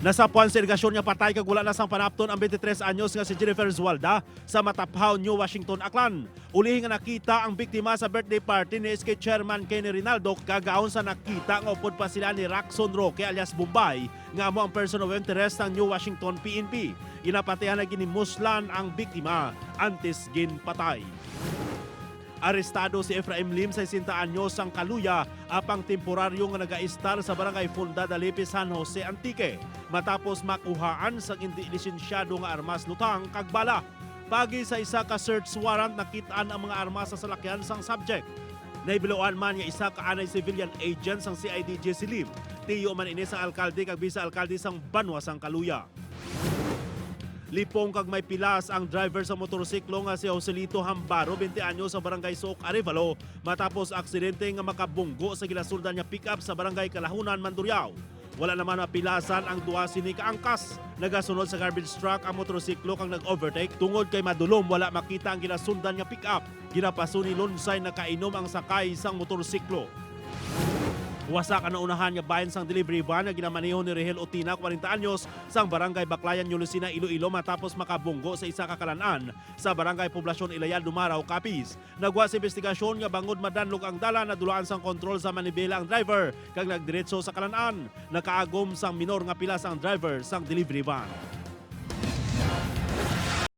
Nasapuan sa irigasyon nga patay kag wala na sang panapton ang 23 anyos nga si Jennifer Zualda sa Mataphaw, New Washington, Aklan. Uli nga nakita ang biktima sa birthday party ni SK Chairman Kenny Rinaldo kagaon sa nakita nga upod pa sila ni Raxon Roque alias Bombay nga amo ang person of interest ng New Washington PNP. Inapatihan na ginimuslan ang biktima antes ginpatay. Arestado si Efraim Lim sa 60 anyos ang Kaluya apang temporaryo nga nagaistar sa barangay Fonda Dalipi, San Jose, Antique matapos makuhaan sa hindi lisensyado nga armas lutang kag bala. Pagi sa isa ka search warrant nakitaan ang mga armas sa salakyan sang subject. Naibiluan man nga isa ka anay civilian agent sang CIDG si Lim. Tiyo man ini sang alkalde kag bisa alkalde sang Banwa sang Kaluya. Lipong kag may pilas ang driver sa motorsiklo nga si Joselito Hambaro, 20 anyos sa barangay Sook, Arevalo matapos aksidente nga makabunggo sa gilasuldan niya pick-up sa barangay Kalahunan, Mandurriao. Wala naman mapilasan ang duwa sini kaangkas. Nagasunod sa garbage truck ang motorsiklo kang nag-overtake tungod kay madulom wala makita ang gilasundan niya pick-up. Ginapaso ni Lunsay na kainom ang sakay sang motorsiklo. Wasak ang naunahan nga bayan sang delivery van nga ginamaneho ni Rahel Otina, 40 anyos, sang barangay Baklayan, Yulusina, Iloilo matapos makabunggo sa isa ka kalan-an sa barangay Poblasyon Ilayal, Dumaraw, Capiz. Nagwa sa investigasyon nga bangod madanlog ang dala na dulaan sang kontrol sa manibela ang driver kag nagdiretso sa kalan-an. Nakaagom sang minor nga pilas ang driver sang delivery van.